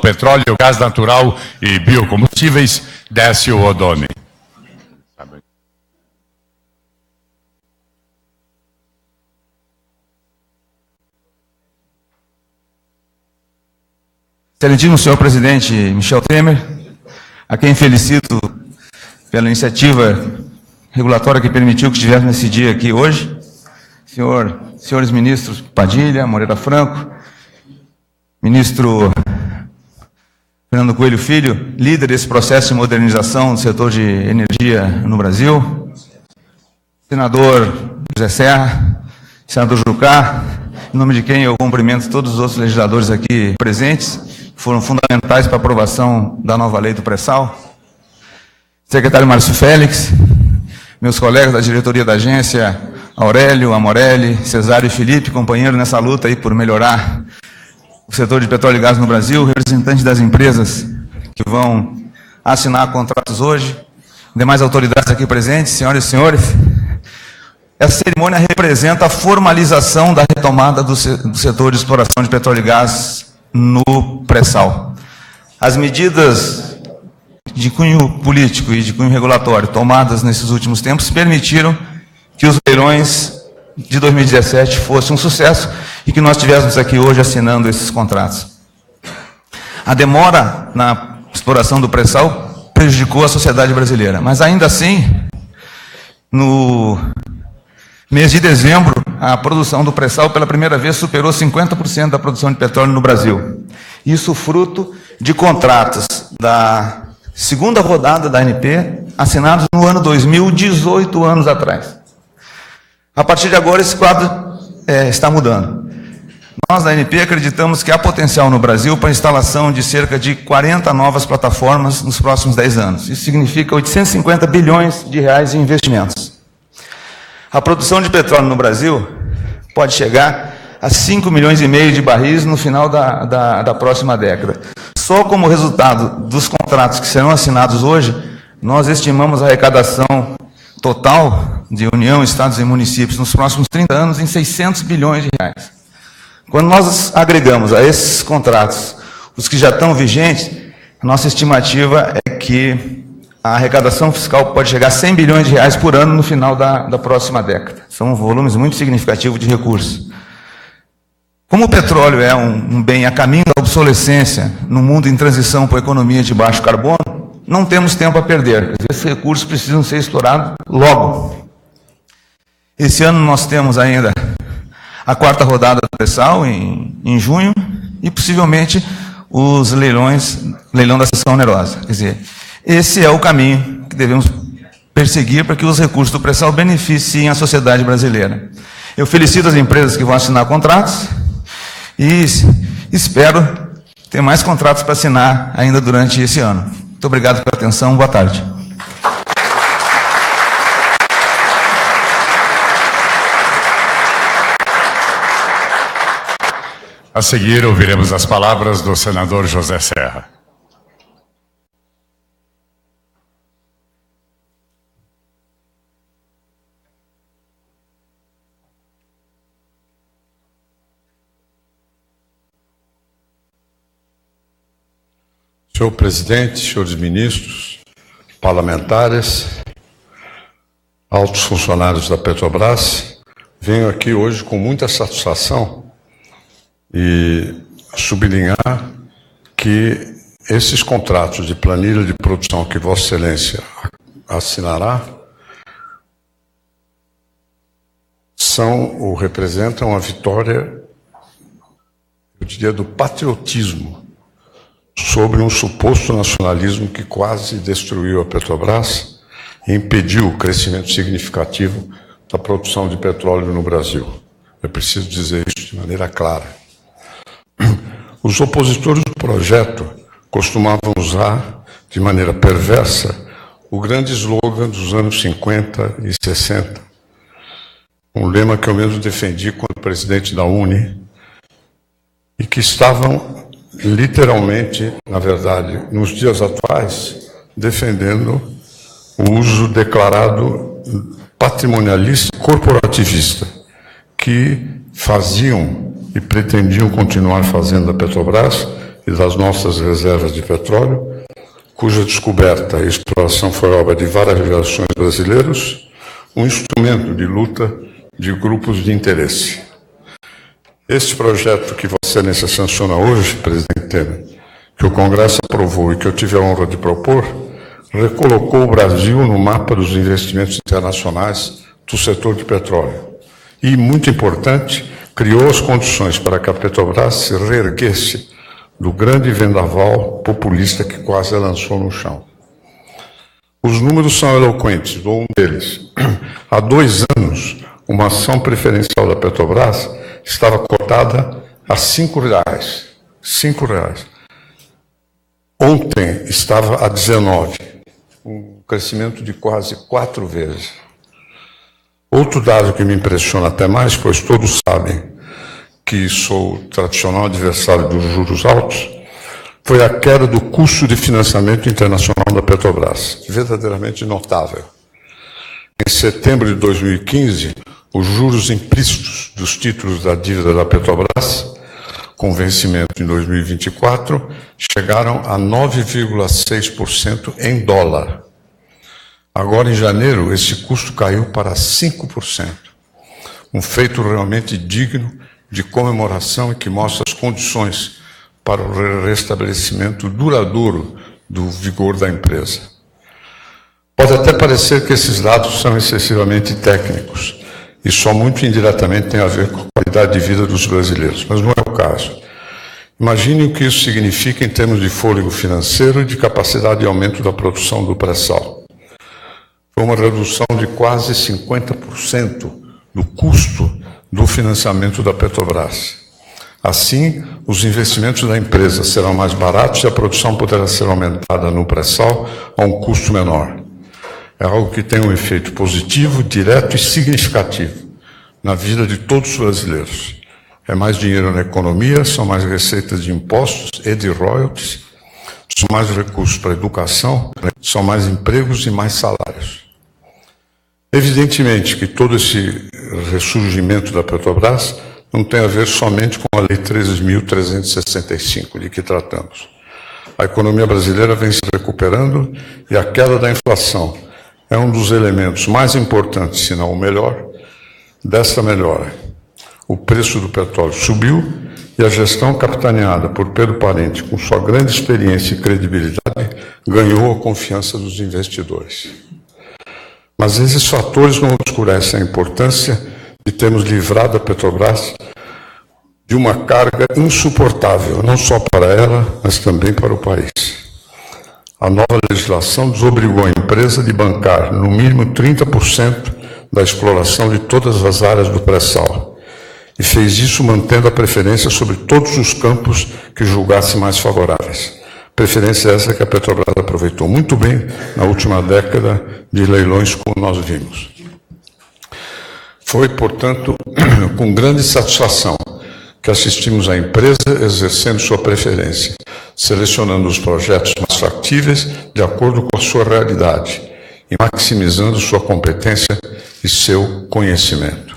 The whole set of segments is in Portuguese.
Petróleo, Gás Natural e Biocombustíveis, Décio Odoni. Excelentíssimo senhor presidente Michel Temer, a quem felicito pela iniciativa regulatória que permitiu que estivéssemos nesse dia aqui hoje, senhores ministros Padilha, Moreira Franco, ministro Fernando Coelho Filho, líder desse processo de modernização do setor de energia no Brasil, senador José Serra, senador Jucá, em nome de quem eu cumprimento todos os outros legisladores aqui presentes, foram fundamentais para a aprovação da nova lei do pré-sal, secretário Márcio Félix, meus colegas da diretoria da agência, Aurélio, Amorelli, Cesário e Felipe, companheiro nessa luta aí por melhorar o setor de petróleo e gás no Brasil, representantes das empresas que vão assinar contratos hoje, demais autoridades aqui presentes, senhoras e senhores, essa cerimônia representa a formalização da retomada do setor de exploração de petróleo e gás no pré-sal. As medidas de cunho político e de cunho regulatório tomadas nesses últimos tempos permitiram que os leilões de 2017 fossem um sucesso e que nós estivéssemos aqui hoje assinando esses contratos. A demora na exploração do pré-sal prejudicou a sociedade brasileira, mas ainda assim, no mês de dezembro, a produção do pré-sal pela primeira vez superou 50% da produção de petróleo no Brasil. Isso fruto de contratos da segunda rodada da ANP, assinados no ano 2000, 18 anos atrás. A partir de agora, esse quadro está mudando. Nós, da ANP, acreditamos que há potencial no Brasil para a instalação de cerca de 40 novas plataformas nos próximos 10 anos. Isso significa 850 bilhões de reais em investimentos. A produção de petróleo no Brasil pode chegar a 5 milhões e meio de barris no final da próxima década. Só como resultado dos contratos que serão assinados hoje, nós estimamos a arrecadação total de União, Estados e municípios nos próximos 30 anos em 600 bilhões de reais. Quando nós agregamos a esses contratos os que já estão vigentes, a nossa estimativa é que a arrecadação fiscal pode chegar a 100 bilhões de reais por ano no final da próxima década. São volumes muito significativos de recursos. Como o petróleo é um bem a caminho da obsolescência no mundo em transição para a economia de baixo carbono, não temos tempo a perder. Esses recursos precisam ser explorados logo. Esse ano nós temos ainda a quarta rodada do pré-sal em junho e possivelmente os leilão da seção onerosa. Quer dizer, esse é o caminho que devemos perseguir para que os recursos do pré-sal beneficiem a sociedade brasileira. Eu felicito as empresas que vão assinar contratos e espero ter mais contratos para assinar ainda durante esse ano. Muito obrigado pela atenção, boa tarde. A seguir, ouviremos as palavras do senador José Serra. Senhor presidente, senhores ministros, parlamentares, altos funcionários da Petrobras, venho aqui hoje com muita satisfação e sublinhar que esses contratos de planilha de produção que Vossa Excelência assinará representam a vitória, eu diria, do patriotismo sobre um suposto nacionalismo que quase destruiu a Petrobras e impediu o crescimento significativo da produção de petróleo no Brasil. É preciso dizer isso de maneira clara. Os opositores do projeto costumavam usar, de maneira perversa, o grande slogan dos anos 50 e 60, um lema que eu mesmo defendi quando presidente da UNE, e que estavam literalmente, na verdade, nos dias atuais, defendendo o uso declarado patrimonialista e corporativista, que faziam e pretendiam continuar fazendo da Petrobras e das nossas reservas de petróleo, cuja descoberta e exploração foi obra de várias gerações de brasileiros, um instrumento de luta de grupos de interesse. Este projeto que Vossa Excelência sanciona hoje, presidente Temer, que o Congresso aprovou e que eu tive a honra de propor, recolocou o Brasil no mapa dos investimentos internacionais do setor de petróleo. E, muito importante, criou as condições para que a Petrobras se reerguesse do grande vendaval populista que quase a lançou no chão. Os números são eloquentes, dou um deles. Há 2 anos, uma ação preferencial da Petrobras estava cotada a R$5. R$5. Ontem estava a 19, um crescimento de quase 4 vezes. Outro dado que me impressiona até mais, pois todos sabem que sou o tradicional adversário dos juros altos, foi a queda do custo de financiamento internacional da Petrobras, verdadeiramente notável. Em setembro de 2015, os juros implícitos dos títulos da dívida da Petrobras, com vencimento em 2024, chegaram a 9,6% em dólar. Agora, em janeiro, esse custo caiu para 5%. Um feito realmente digno de comemoração e que mostra as condições para o restabelecimento duradouro do vigor da empresa. Pode até parecer que esses dados são excessivamente técnicos e só muito indiretamente têm a ver com a qualidade de vida dos brasileiros, mas não é o caso. Imagine o que isso significa em termos de fôlego financeiro e de capacidade de aumento da produção do pré-sal. Foi uma redução de quase 50% do custo do financiamento da Petrobras. Assim, os investimentos da empresa serão mais baratos e a produção poderá ser aumentada no pré-sal a um custo menor. É algo que tem um efeito positivo, direto e significativo na vida de todos os brasileiros. É mais dinheiro na economia, são mais receitas de impostos e de royalties, são mais recursos para a educação, são mais empregos e mais salários. Evidentemente que todo esse ressurgimento da Petrobras não tem a ver somente com a Lei 13.365, de que tratamos. A economia brasileira vem se recuperando e a queda da inflação é um dos elementos mais importantes, se não o melhor, desta melhora. O preço do petróleo subiu e a gestão capitaneada por Pedro Parente, com sua grande experiência e credibilidade, ganhou a confiança dos investidores. Mas esses fatores não obscurecem a importância de termos livrado a Petrobras de uma carga insuportável, não só para ela, mas também para o país. A nova legislação desobrigou a empresa de bancar, no mínimo, 30% da exploração de todas as áreas do pré-sal, e fez isso mantendo a preferência sobre todos os campos que julgasse mais favoráveis. Preferência essa que a Petrobras aproveitou muito bem na última década de leilões, como nós vimos. Foi, portanto, com grande satisfação que assistimos à empresa exercendo sua preferência, selecionando os projetos mais factíveis de acordo com a sua realidade e maximizando sua competência e seu conhecimento.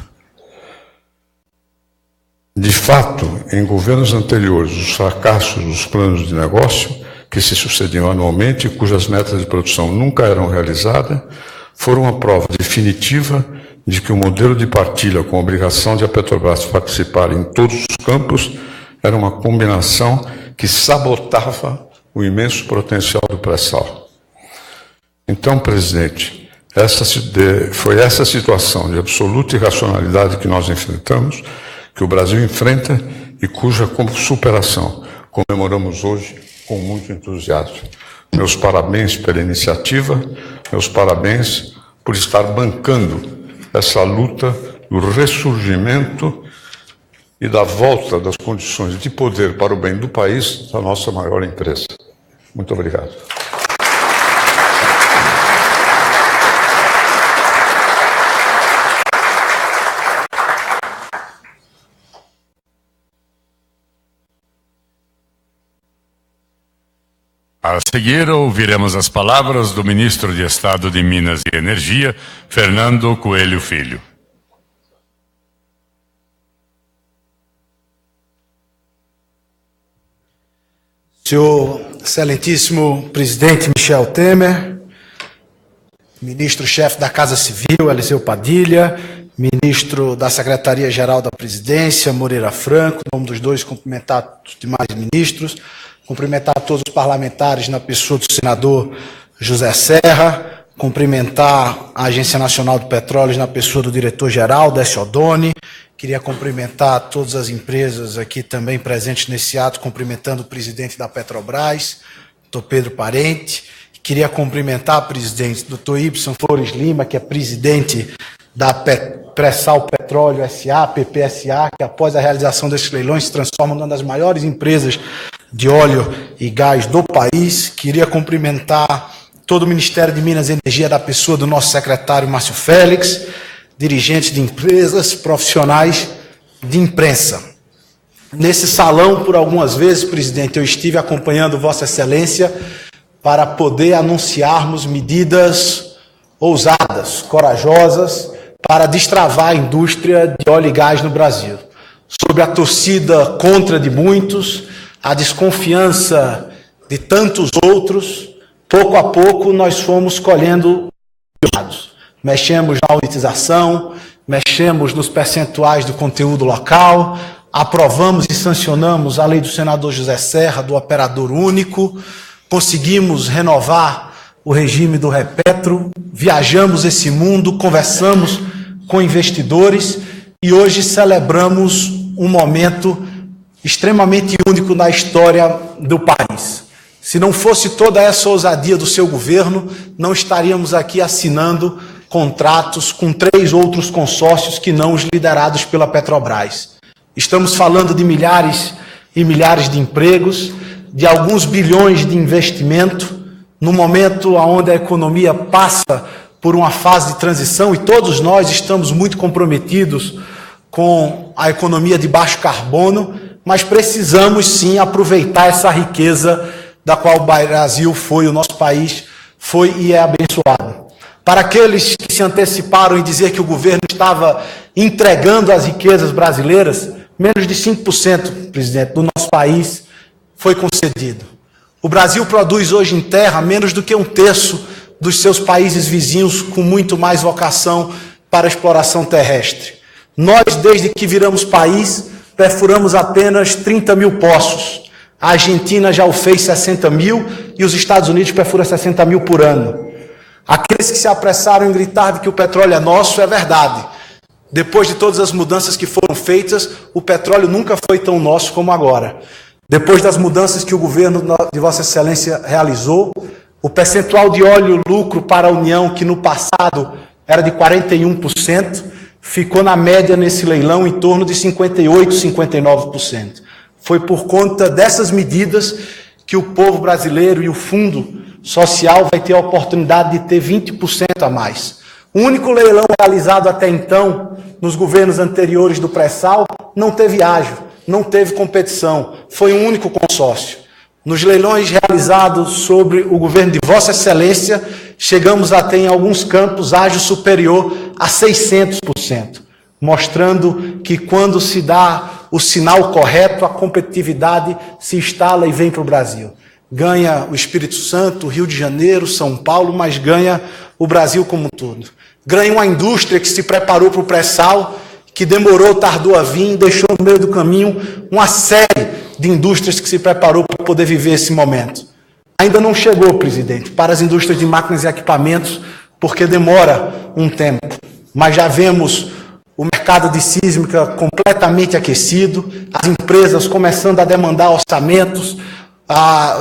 De fato, em governos anteriores, os fracassos dos planos de negócio, que se sucediam anualmente e cujas metas de produção nunca eram realizadas, foram a prova definitiva de que o modelo de partilha com a obrigação de a Petrobras participar em todos os campos era uma combinação que sabotava o imenso potencial do pré-sal. Então, presidente, foi essa situação de absoluta irracionalidade que nós enfrentamos, que o Brasil enfrenta e cuja superação comemoramos hoje com muito entusiasmo. Meus parabéns pela iniciativa, meus parabéns por estar bancando essa luta do ressurgimento e da volta das condições de poder para o bem do país da nossa maior empresa. Muito obrigado. A seguir, ouviremos as palavras do ministro de Estado de Minas e Energia, Fernando Coelho Filho. Senhor excelentíssimo presidente Michel Temer, ministro-chefe da Casa Civil, Eliseu Padilha, ministro da Secretaria-Geral da Presidência, Moreira Franco, em nome dos dois, cumprimentar os demais ministros, cumprimentar todos os parlamentares na pessoa do senador José Serra, cumprimentar a Agência Nacional do Petróleo na pessoa do diretor-geral, Décio Oddoni. Queria cumprimentar todas as empresas aqui também presentes nesse ato, cumprimentando o presidente da Petrobras, doutor Pedro Parente. Queria cumprimentar o presidente, doutor Ibson Flores Lima, que é presidente da Pré-Sal Petróleo S.A., PPSA, que após a realização desses leilões se transforma numa das maiores empresas de óleo e gás do país. Queria cumprimentar todo o Ministério de Minas e Energia, da pessoa do nosso secretário Márcio Félix, dirigentes de empresas, profissionais de imprensa. Nesse salão, por algumas vezes, presidente, eu estive acompanhando Vossa Excelência para poder anunciarmos medidas ousadas, corajosas, para destravar a indústria de óleo e gás no Brasil. Sob a torcida contra de muitos, a desconfiança de tantos outros, pouco a pouco nós fomos colhendo lados. Mexemos na auditização, mexemos nos percentuais do conteúdo local, aprovamos e sancionamos a lei do senador José Serra, do operador único, conseguimos renovar o regime do Repetro, viajamos esse mundo, conversamos com investidores e hoje celebramos um momento extremamente único na história do país. Se não fosse toda essa ousadia do seu governo, não estaríamos aqui assinando contratos com 3 outros consórcios que não os liderados pela Petrobras. Estamos falando de milhares e milhares de empregos, de alguns bilhões de investimento, no momento onde a economia passa por uma fase de transição e todos nós estamos muito comprometidos com a economia de baixo carbono, mas precisamos sim aproveitar essa riqueza da qual o Brasil foi, o nosso país foi e é abençoado. Para aqueles que se anteciparam em dizer que o governo estava entregando as riquezas brasileiras, menos de 5%, presidente, do nosso país foi concedido. O Brasil produz hoje em terra menos do que 1/3 dos seus países vizinhos, com muito mais vocação para a exploração terrestre. Nós, desde que viramos país, perfuramos apenas 30 mil poços. A Argentina já o fez 60 mil e os Estados Unidos perfuram 60 mil por ano. Aqueles que se apressaram em gritar de que o petróleo é nosso, é verdade. Depois de todas as mudanças que foram feitas, o petróleo nunca foi tão nosso como agora. Depois das mudanças que o governo de Vossa Excelência realizou, o percentual de óleo lucro para a União, que no passado era de 41%, ficou na média nesse leilão em torno de 58%, 59%. Foi por conta dessas medidas que o povo brasileiro e o Fundo Social vai ter a oportunidade de ter 20% a mais. O único leilão realizado até então, nos governos anteriores do pré-sal, não teve ágio, não teve competição, foi um único consórcio. Nos leilões realizados sobre o governo de Vossa Excelência, chegamos a ter em alguns campos ágio superior a 600%, mostrando que quando se dá o sinal correto, a competitividade se instala e vem para o Brasil. Ganha o Espírito Santo, Rio de Janeiro, São Paulo, mas ganha o Brasil como um todo. Ganha uma indústria que se preparou para o pré-sal, que demorou, tardou a vir, deixou no meio do caminho uma série de indústrias que se preparou para poder viver esse momento. Ainda não chegou, presidente, para as indústrias de máquinas e equipamentos, porque demora um tempo. Mas já vemos o mercado de sísmica completamente aquecido, as empresas começando a demandar orçamentos,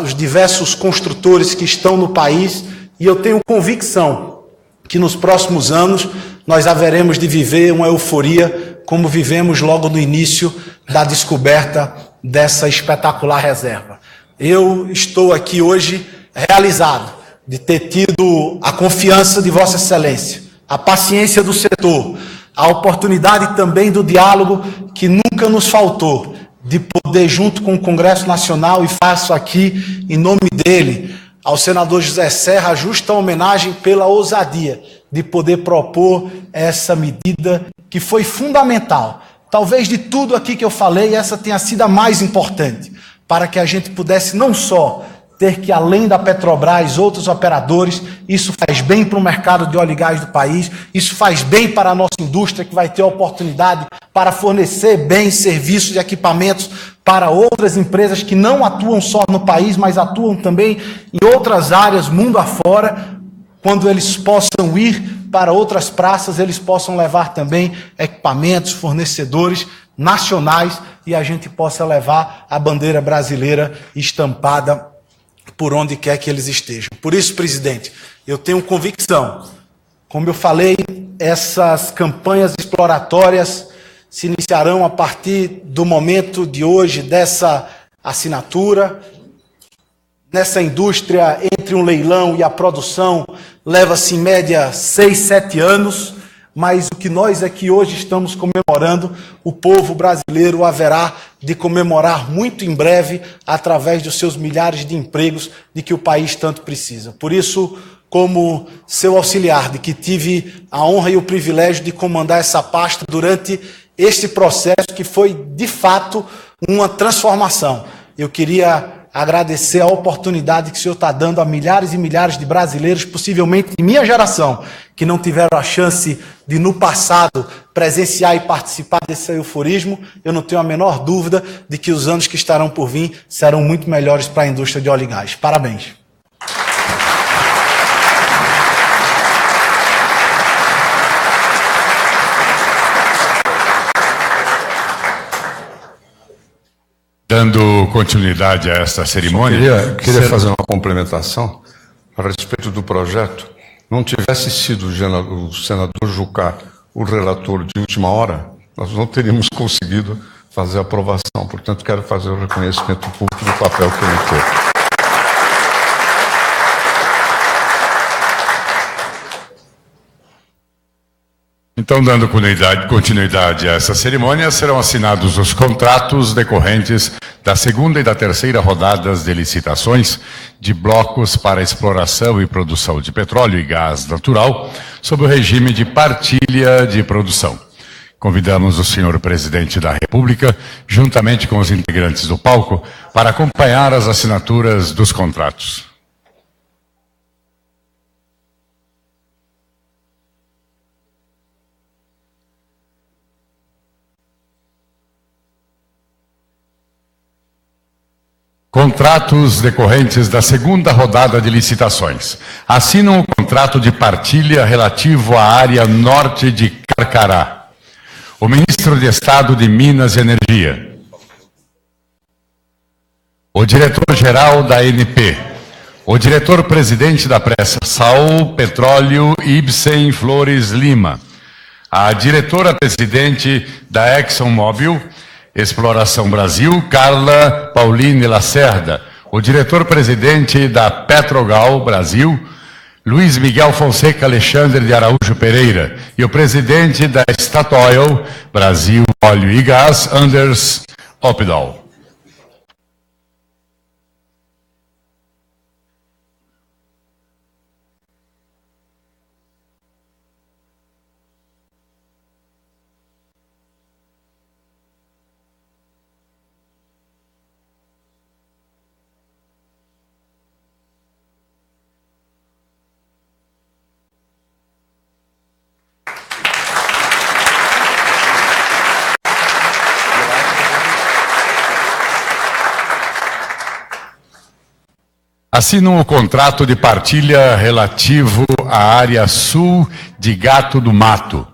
os diversos construtores que estão no país, e eu tenho convicção que nos próximos anos nós haveremos de viver uma euforia como vivemos logo no início da descoberta dessa espetacular reserva. Eu estou aqui hoje realizado de ter tido a confiança de Vossa Excelência, a paciência do setor, a oportunidade também do diálogo que nunca nos faltou, de poder, junto com o Congresso Nacional, e faço aqui, em nome dele, ao senador José Serra, a justa homenagem pela ousadia de poder propor essa medida que foi fundamental. Talvez de tudo aqui que eu falei, essa tenha sido a mais importante, para que a gente pudesse não só ter que, além da Petrobras, outros operadores. Isso faz bem para o mercado de óleo e gás do país, isso faz bem para a nossa indústria, que vai ter a oportunidade para fornecer bens, serviços e equipamentos para outras empresas que não atuam só no país, mas atuam também em outras áreas, mundo afora. Quando eles possam ir para outras praças, eles possam levar também equipamentos, fornecedores nacionais, e a gente possa levar a bandeira brasileira estampada por onde quer que eles estejam. Por isso, presidente, eu tenho convicção. Como eu falei, essas campanhas exploratórias se iniciarão a partir do momento de hoje, dessa assinatura. Nessa indústria, entre um leilão e a produção, leva-se em média 6, 7 anos, mas o que nós aqui hoje estamos comemorando, o povo brasileiro haverá de comemorar muito em breve, através dos seus milhares de empregos de que o país tanto precisa. Por isso, como seu auxiliar, de que tive a honra e o privilégio de comandar essa pasta durante este processo, que foi, de fato, uma transformação, eu queria agradecer a oportunidade que o senhor está dando a milhares e milhares de brasileiros, possivelmente de minha geração, que não tiveram a chance de, no passado, presenciar e participar desse euforismo. Eu não tenho a menor dúvida de que os anos que estarão por vir serão muito melhores para a indústria de óleo e gás. Parabéns. Dando continuidade a esta cerimônia... Queria fazer uma complementação a respeito do projeto. Não tivesse sido o senador Jucá o relator de última hora, nós não teríamos conseguido fazer a aprovação. Portanto, quero fazer o reconhecimento público do papel que ele teve. Então, dando continuidade a essa cerimônia, serão assinados os contratos decorrentes da segunda e da terceira rodadas de licitações de blocos para exploração e produção de petróleo e gás natural, sob o regime de partilha de produção. Convidamos o senhor presidente da República, juntamente com os integrantes do palco, para acompanhar as assinaturas dos contratos. Contratos decorrentes da segunda rodada de licitações. Assinam o contrato de partilha relativo à área norte de Carcará. O ministro de Estado de Minas e Energia. O diretor-geral da ANP. O diretor-presidente da Pré-Sal Petróleo Ibsen Flores Lima. A diretora-presidente da ExxonMobil Exploração Brasil, Carla Pauline Lacerda, o diretor-presidente da Petrogal Brasil, Luiz Miguel Fonseca Alexandre de Araújo Pereira, e o presidente da Statoil Brasil Óleo e Gás, Anders Opedal. Assinam o contrato de partilha relativo à área sul de Gato do Mato.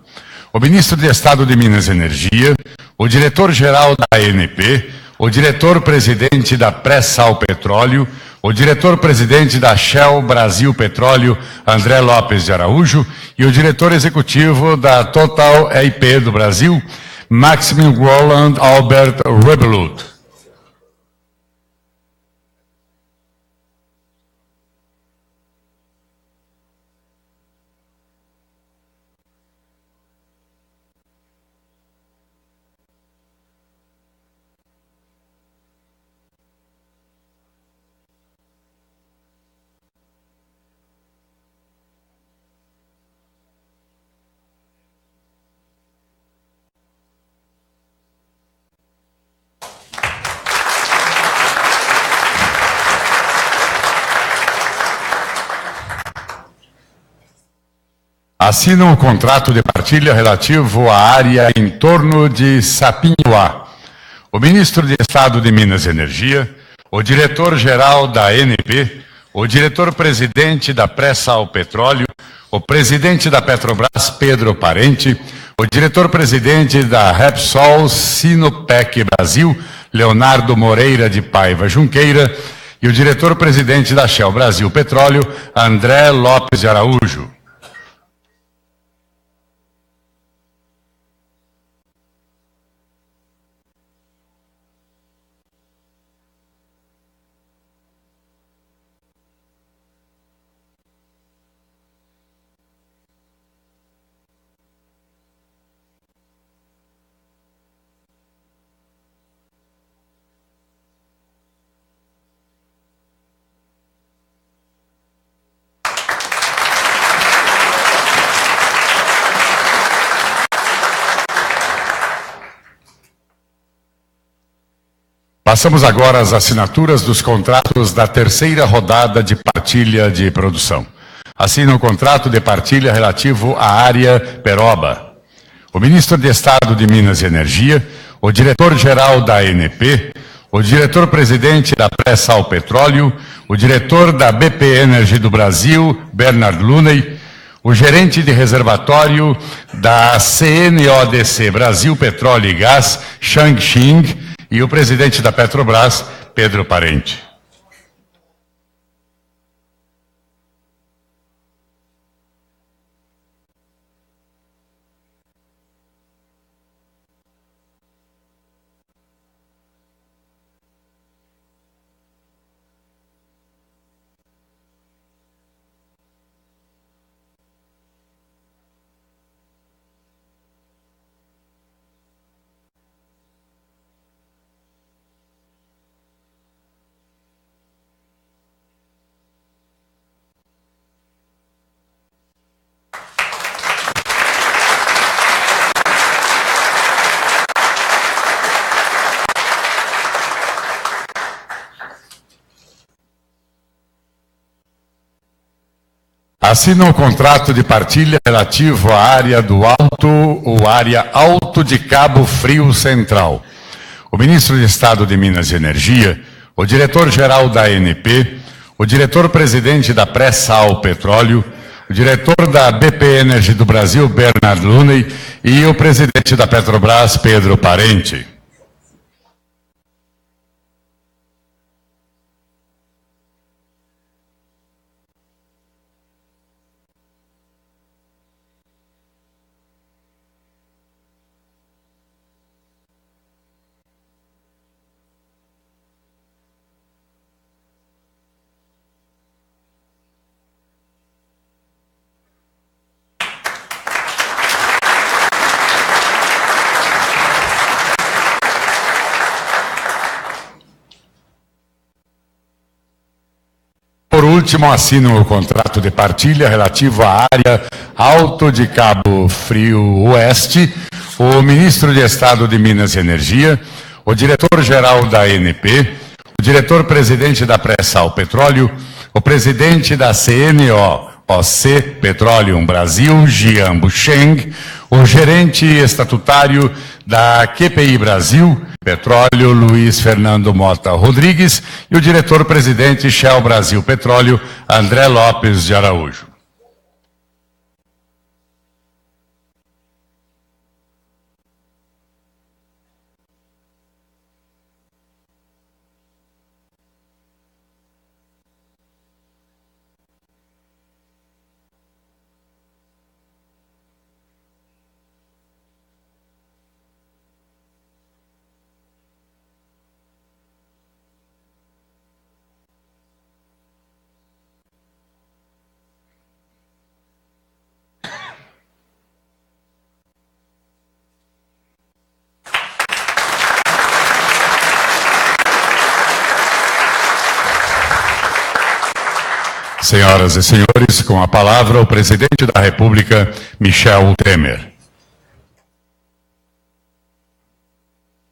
O ministro de Estado de Minas e Energia, o diretor-geral da ANP, o diretor-presidente da Pré-Sal Petróleo, o diretor-presidente da Shell Brasil Petróleo, André Lopes de Araújo, e o diretor executivo da Total EIP do Brasil, Maxim Roland Albert Rebelut. assinam o contrato de partilha relativo à área em torno de Sapinhoá. O ministro de Estado de Minas e Energia, o diretor-geral da ANP, o diretor-presidente da Pré-Sal Petróleo, o presidente da Petrobras, Pedro Parente, o diretor-presidente da Repsol Sinopec Brasil, Leonardo Moreira de Paiva Junqueira, e o diretor-presidente da Shell Brasil Petróleo, André Lopes de Araújo. Passamos agora às assinaturas dos contratos da terceira rodada de partilha de produção. Assina o contrato de partilha relativo à área Peroba. O ministro de Estado de Minas e Energia, o diretor-geral da ANP, o diretor-presidente da Pré-Sal Petróleo, o diretor da BP Energy do Brasil, Bernard Looney, o gerente de reservatório da CNODC Brasil Petróleo e Gás, Shang Xing, e o presidente da Petrobras, Pedro Parente. Assinam o contrato de partilha relativo à área do Alto, ou área Alto de Cabo Frio Central. O ministro de Estado de Minas e Energia, o diretor-geral da ANP, o diretor-presidente da Pré-Sal Petróleo, o diretor da BP Energy do Brasil, Bernard Looney, e o presidente da Petrobras, Pedro Parente. Por último, assinam o contrato de partilha relativo à área Alto de Cabo Frio Oeste, o ministro de Estado de Minas e Energia, o diretor-geral da ANP, o diretor-presidente da Pré-Sal Petróleo, o presidente da CNOOC Petroleum Brasil, Jian Busheng, o gerente estatutário da QPI Brasil Petróleo, Luiz Fernando Mota Rodrigues, e o diretor-presidente Shell Brasil Petróleo, André Lopes de Araújo. Senhoras e senhores, com a palavra o presidente da República, Michel Temer.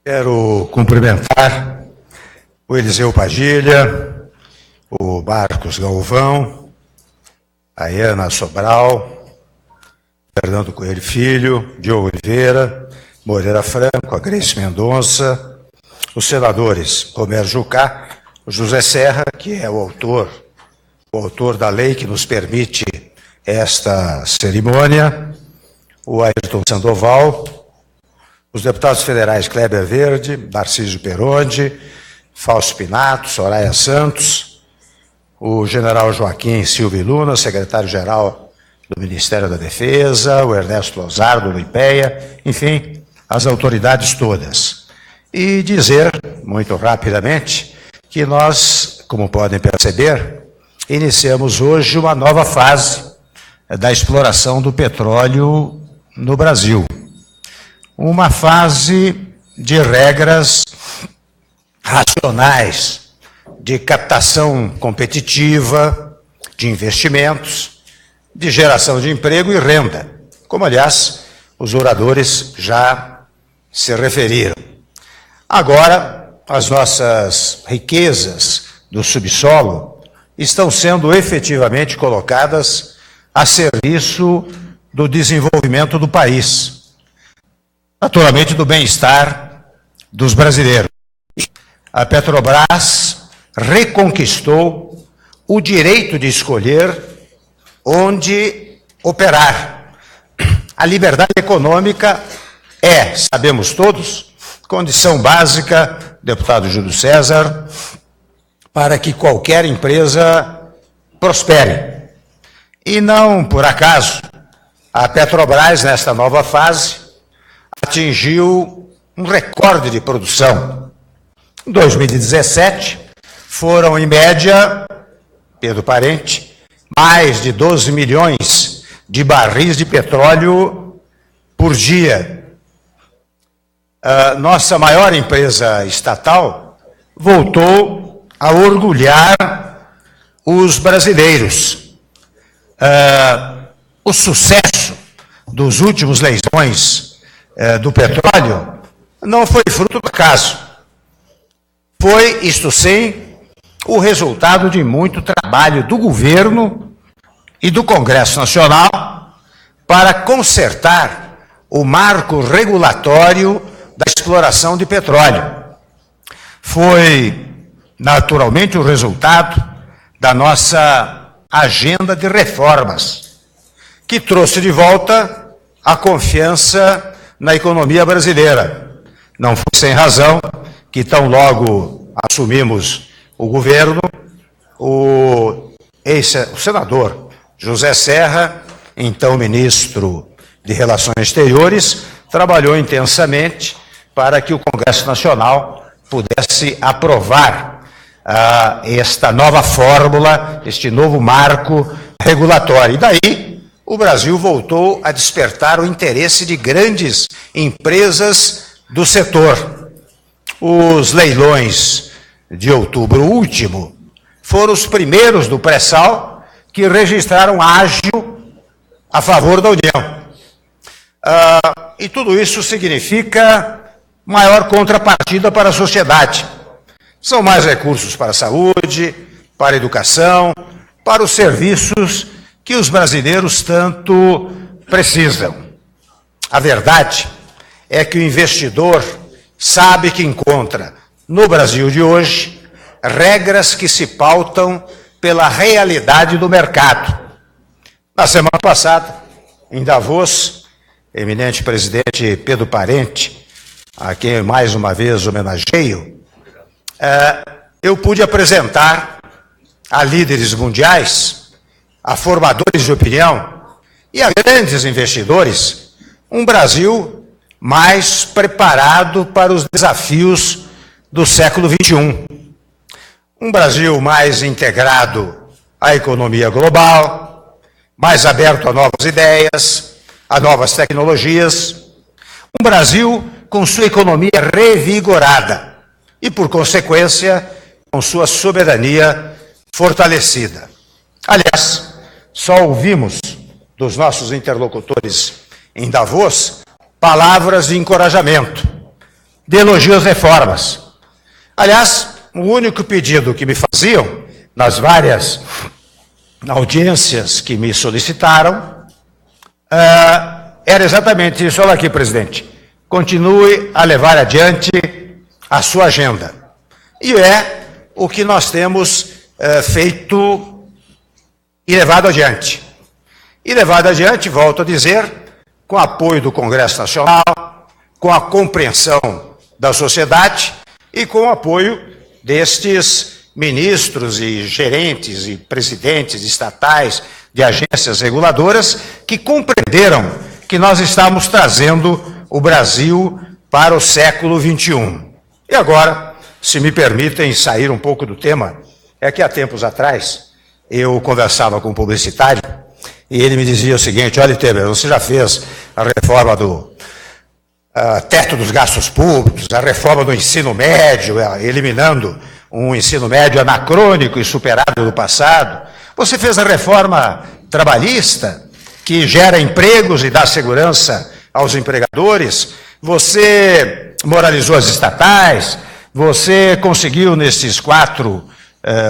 Quero cumprimentar o Eliseu Padilha, o Marcos Galvão, a Ana Sobral, Fernando Coelho Filho, Diogo Oliveira, Moreira Franco, a Grace Mendonça, os senadores Romero Jucá, o José Serra, que é o autor da lei que nos permite esta cerimônia, o Ayrton Sandoval, os deputados federais Kleber Verde, Narciso Peronde, Fausto Pinato, Soraya Santos, o general Joaquim Silva e Luna, secretário-geral do Ministério da Defesa, o Ernesto Lozardo, do IPEA, enfim, as autoridades todas. E dizer, muito rapidamente, que nós, como podem perceber, iniciamos hoje uma nova fase da exploração do petróleo no Brasil. Uma fase de regras racionais, de captação competitiva, de investimentos, de geração de emprego e renda, como, aliás, os oradores já se referiram. Agora, as nossas riquezas do subsolo estão sendo efetivamente colocadas a serviço do desenvolvimento do país, naturalmente do bem-estar dos brasileiros. A Petrobras reconquistou o direito de escolher onde operar. A liberdade econômica é, sabemos todos, condição básica, deputado Júlio César, para que qualquer empresa prospere. E não por acaso, a Petrobras, nesta nova fase, atingiu um recorde de produção. Em 2017, foram, em média, Pedro Parente, mais de 12 milhões de barris de petróleo por dia. A nossa maior empresa estatal voltou a orgulhar os brasileiros. O sucesso dos últimos leilões do petróleo não foi fruto do acaso. Foi, isto sim, o resultado de muito trabalho do governo e do Congresso Nacional para consertar o marco regulatório da exploração de petróleo. Foi, naturalmente, o resultado da nossa agenda de reformas, que trouxe de volta a confiança na economia brasileira. Não foi sem razão que, tão logo assumimos o governo, o senador José Serra, então ministro de Relações Exteriores, trabalhou intensamente para que o Congresso Nacional pudesse aprovar esta nova fórmula, este novo marco regulatório. E daí, o Brasil voltou a despertar o interesse de grandes empresas do setor. Os leilões de outubro último foram os primeiros do pré-sal que registraram ágio a favor da União. E tudo isso significa maior contrapartida para a sociedade. São mais recursos para a saúde, para a educação, para os serviços que os brasileiros tanto precisam. A verdade é que o investidor sabe que encontra no Brasil de hoje regras que se pautam pela realidade do mercado. Na semana passada, em Davos, eminente presidente Pedro Parente, a quem mais uma vez homenageio, eu pude apresentar a líderes mundiais, a formadores de opinião e a grandes investidores um Brasil mais preparado para os desafios do século XXI. Um Brasil mais integrado à economia global, mais aberto a novas ideias, a novas tecnologias. Um Brasil com sua economia revigorada e, por consequência, com sua soberania fortalecida. Aliás, só ouvimos dos nossos interlocutores em Davos palavras de encorajamento, de elogio às reformas. Aliás, o único pedido que me faziam, nas várias audiências que me solicitaram, era exatamente isso. Olha aqui, presidente. Continue a levar adiante a sua agenda. E é o que nós temos feito e levado adiante. E levado adiante, volto a dizer, com apoio do Congresso Nacional, com a compreensão da sociedade e com o apoio destes ministros e gerentes e presidentes estatais de agências reguladoras que compreenderam que nós estamos trazendo o Brasil para o século XXI. E agora, se me permitem sair um pouco do tema, é que há tempos atrás eu conversava com um publicitário e ele me dizia o seguinte: olha, Temer, você já fez a reforma do teto dos gastos públicos, a reforma do ensino médio, eliminando um ensino médio anacrônico e superado do passado. Você fez a reforma trabalhista, que gera empregos e dá segurança aos empregadores. Você moralizou as estatais. Você conseguiu, nesses 4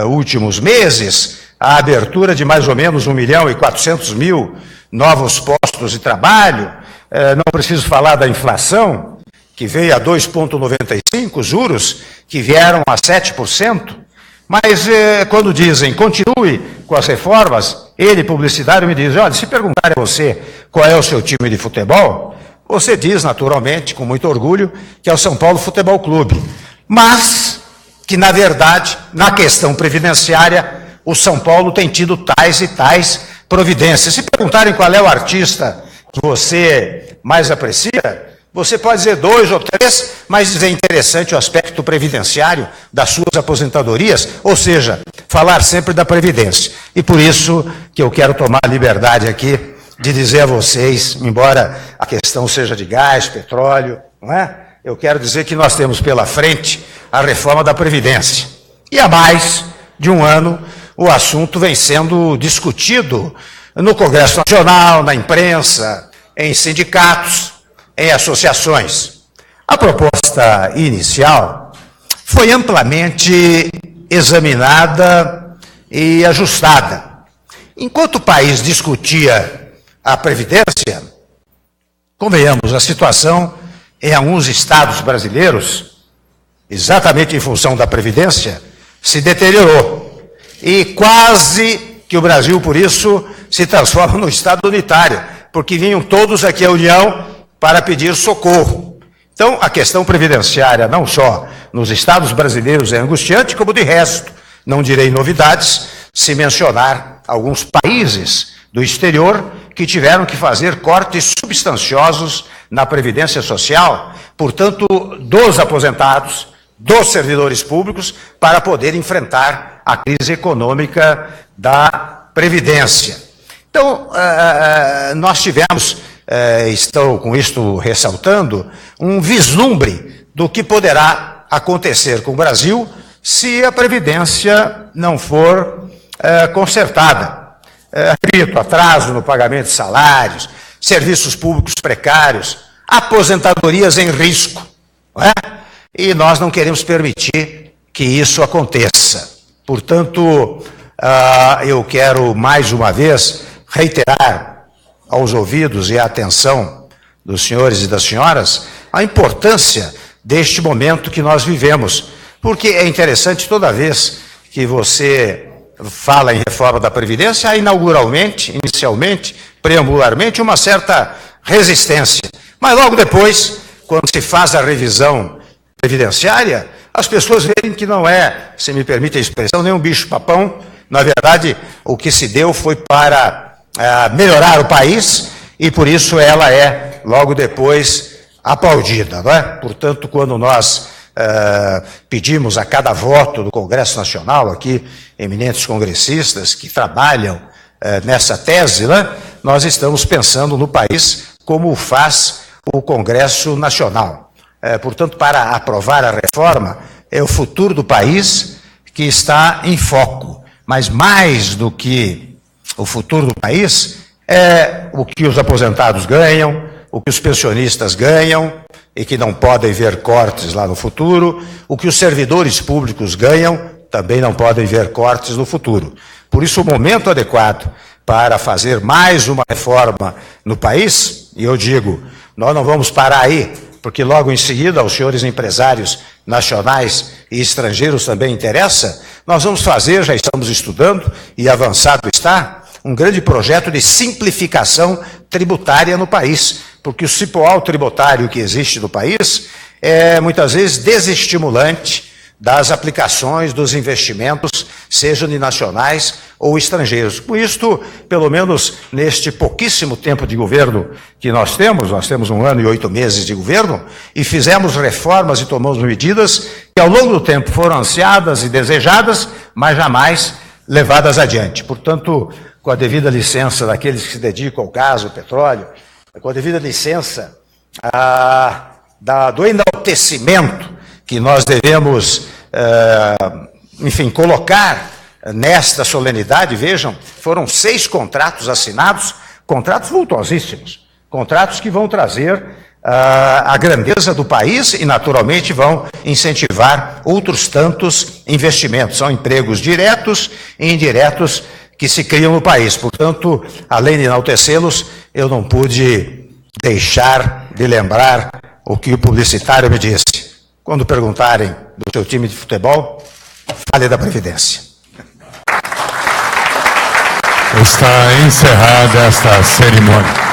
últimos meses, a abertura de mais ou menos 1.400.000 novos postos de trabalho. Não preciso falar da inflação, que veio a 2,95%, juros que vieram a 7%. Mas quando dizem continue com as reformas, ele, publicitário, me diz: olha, se perguntarem a você qual é o seu time de futebol, você diz naturalmente, com muito orgulho, que é o São Paulo Futebol Clube. Mas que, na verdade, na questão previdenciária, o São Paulo tem tido tais e tais providências. Se perguntarem qual é o artista que você mais aprecia, você pode dizer 2 ou 3, mas é interessante o aspecto previdenciário das suas aposentadorias, ou seja, falar sempre da Previdência. E por isso que eu quero tomar a liberdade aqui de dizer a vocês, embora a questão seja de gás, petróleo, não é? Eu quero dizer que nós temos pela frente a reforma da Previdência. E há mais de um ano o assunto vem sendo discutido no Congresso Nacional, na imprensa, em sindicatos, em associações. A proposta inicial foi amplamente examinada e ajustada. Enquanto o país discutia a Previdência, convenhamos, a situação em alguns estados brasileiros, exatamente em função da Previdência, se deteriorou. E quase que o Brasil, por isso, se transforma no Estado unitário, porque vinham todos aqui à União para pedir socorro. Então, a questão previdenciária, não só nos estados brasileiros, é angustiante, como de resto. Não direi novidades, se mencionar alguns países do exterior que tiveram que fazer cortes substanciosos na Previdência Social, portanto, dos aposentados, dos servidores públicos, para poder enfrentar a crise econômica da Previdência. Então, nós tivemos, estou com isto ressaltando, um vislumbre do que poderá acontecer com o Brasil se a Previdência não for consertada. Repito, atraso no pagamento de salários, serviços públicos precários, aposentadorias em risco, não é? E nós não queremos permitir que isso aconteça. Portanto, eu quero mais uma vez reiterar aos ouvidos e à atenção dos senhores e das senhoras a importância deste momento que nós vivemos, porque é interessante toda vez que você fala em reforma da Previdência, há inicialmente, preambularmente, uma certa resistência. Mas logo depois, quando se faz a revisão previdenciária, as pessoas veem que não é, se me permite a expressão, nem um bicho-papão. Na verdade, o que se deu foi para melhorar o país e, por isso, ela é, logo depois, aplaudida, não é? Portanto, quando nós pedimos a cada voto do Congresso Nacional, aqui, eminentes congressistas que trabalham nessa tese, né, nós estamos pensando no país como faz o Congresso Nacional. Portanto, para aprovar a reforma, é o futuro do país que está em foco. Mas mais do que o futuro do país, é o que os aposentados ganham, o que os pensionistas ganham, e que não podem ver cortes lá no futuro, o que os servidores públicos ganham, também não podem ver cortes no futuro. Por isso, o momento adequado para fazer mais uma reforma no país, e eu digo, nós não vamos parar aí, porque logo em seguida aos senhores empresários nacionais e estrangeiros também interessa, nós vamos fazer, já estamos estudando e avançado está, um grande projeto de simplificação tributária no país, porque o cipoal tributário que existe no país é muitas vezes desestimulante das aplicações, dos investimentos, sejam de nacionais ou estrangeiros. Com isto, pelo menos neste pouquíssimo tempo de governo que nós temos 1 ano e 8 meses de governo, e fizemos reformas e tomamos medidas que ao longo do tempo foram ansiadas e desejadas, mas jamais levadas adiante. Portanto, com a devida licença daqueles que se dedicam ao gás, ao petróleo, com a devida licença do enaltecimento que nós devemos, enfim, colocar nesta solenidade, vejam, foram 6 contratos assinados, contratos vultuosíssimos, contratos que vão trazer a grandeza do país e, naturalmente, vão incentivar outros tantos investimentos. São empregos diretos e indiretos que se criam no país. Portanto, além de enaltecê-los, eu não pude deixar de lembrar o que o publicitário me disse. Quando perguntarem do seu time de futebol, fale da Previdência. Está encerrada esta cerimônia.